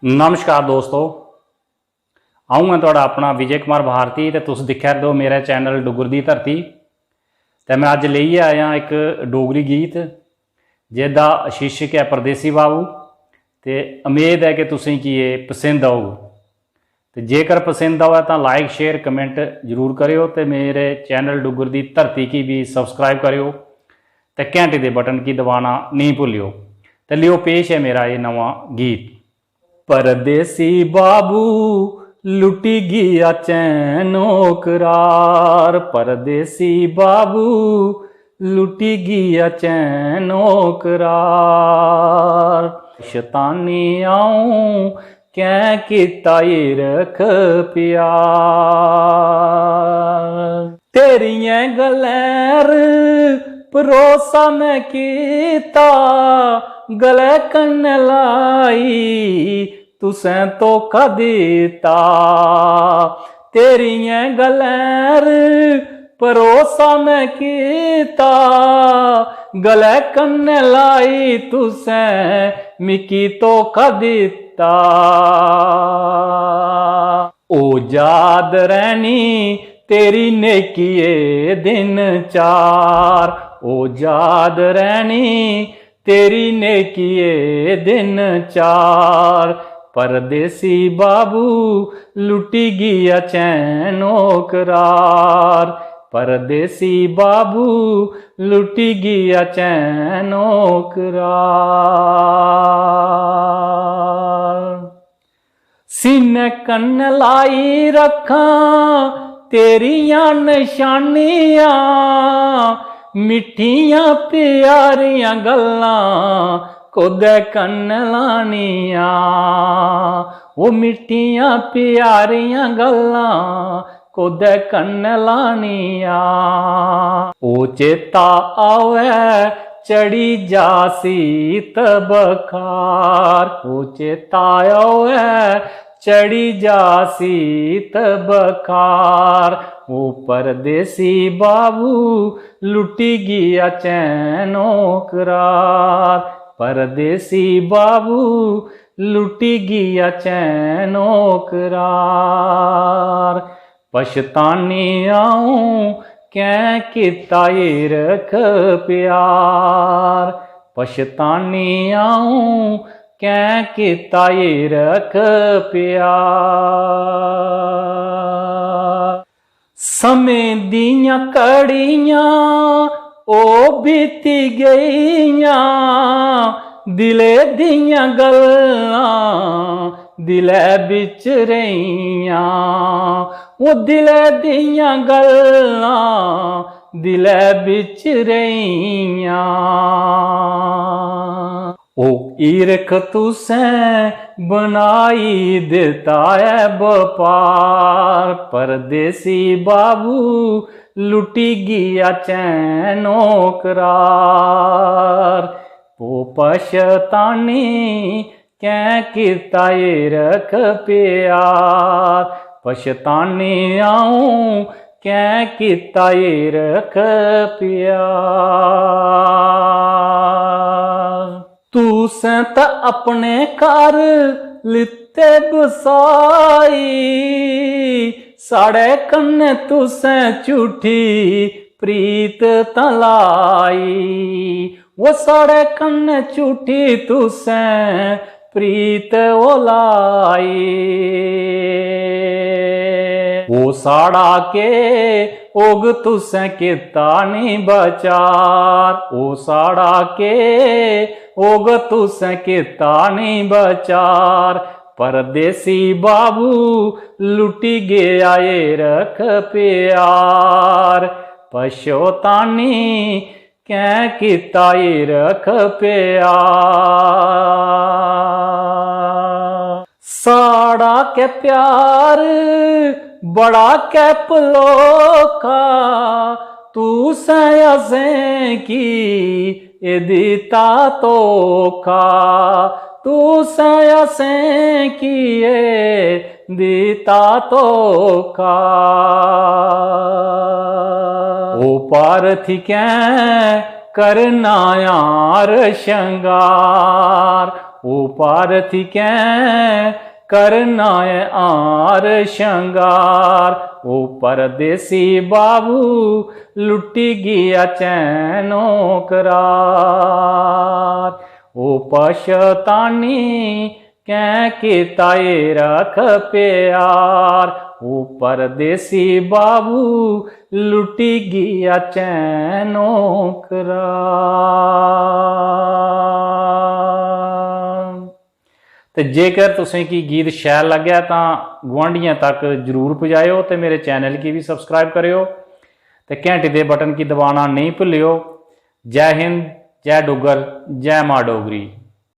नमस्कार दोस्तों, आऊँ मैं तुहाडा अपना विजय कुमार भारती ते तुस दिक्खा रहे हो मेरा चैनल डुगर दी धरती। ते मैं अज लेइयै आया एक डोगरी गीत जिसदा शीर्षक है परदेसी बाबू। ते उम्मीद है कि तुसें कि ये पसंद आऊग। ते जेकर पसंद आवे तो लाइक शेयर कमेंट जरूर करियो ते मेरे चैनल डुगर दी धरती की भी सबसक्राइब करियो ते घंटे के बटन की दबाना नहीं भूलियो। तो लियो पेश है मेरा ये नवा गीत। परदेसी बाबू लुटी गया चैनो करार, परदेसी बाबू लुटी गया चैनो करार। शैतानी आऊं क्या किता ये रख प्यार, तेरियां गलैर भरोसा मैं कीता गले कन्न लाई तुसें धोखा दिता। तेरियां गलैर भरोसा मैं कीता गले कन्न लाई तुसें मिकी धोखा दिता। ओ याद रहनी तेरी नेकी ए दिन चार, ओ याद रहनी तेरी नेकी ए दिन चार। परदेसी बाबू लुटी गया चैनो करार, परदेसी बाबू लुटी गया चैनो करार। सीने कन्न लाई रखा तेरियां निशानियां, मिठियां प्यारियां गल्लां कोदे कन्न लानियां। वो मिठियां प्यारियां गल्लां कोदे कन्न लानियां। ओ चेता आवे चढ़ी जासी तबखार, ओ चेता आवे चढ़ी जासी तबखार। वो परदेसी बाबू लुटी गया चैनो करार, परदेसी बाबू लुटी गया चैनो करार। पछतानी आऊं क्या किता ये रख प्यार, पछतानी आऊं क्या किता ये रख प्यार। समय दियां कड़ियां ओ बीती गईयां, दिले दियां गल्लां दिले बिच रहियां। वो दिले दियां गल्लां दिले बिच रहियां। ओ ईरख तुसें बनाई दिता है बपार, परदेसी बाबू लुटी गया चैनो करार। ओ पछतानी क्या किता ये रख प्यार, पछतानी आऊं क्या किता ये रख प्यार। तुसें त अपने घर लिते बसाई, साढ़े कन्ने तुसें झूठी प्रीत तलाई। वो साढ़े कन्ने झूठी तुसें प्रीत ओ लाई। वो साड़ा के ओग तुसें किता नी बचार, ओ साड़ा के ओग तुसें किता नी बचार। परदेसी बाबू लुटी गया ये रख प्यार, पछतानी क्या किता ये रख प्यार। साड़ा के प्यार बड़ा कै पलोखा, तू सैं की ए दीता तोखा, तू सैं की ए दीता तोखा। ओ पारथी कै करना यार शंगार, ओ पारथी कै करना है आर शंगार। ओ परदेसी बाबू लुटी गया चैनो करार। ओ पछतानी कै किता ए रख प्यार। ओ परदेसी बाबू लुटी गया चैनो करार। तो जेकर तुसें की गीत शैल लग्या तो गुआढ़ियां तक जरूर पहुँचाओ तो मेरे चैनल की भी सबसक्राइब करियो तो घंटे के बटन की दबाना नहीं भूलियो। जय हिंद, जय डुग्गर, जय माँ डोगरी।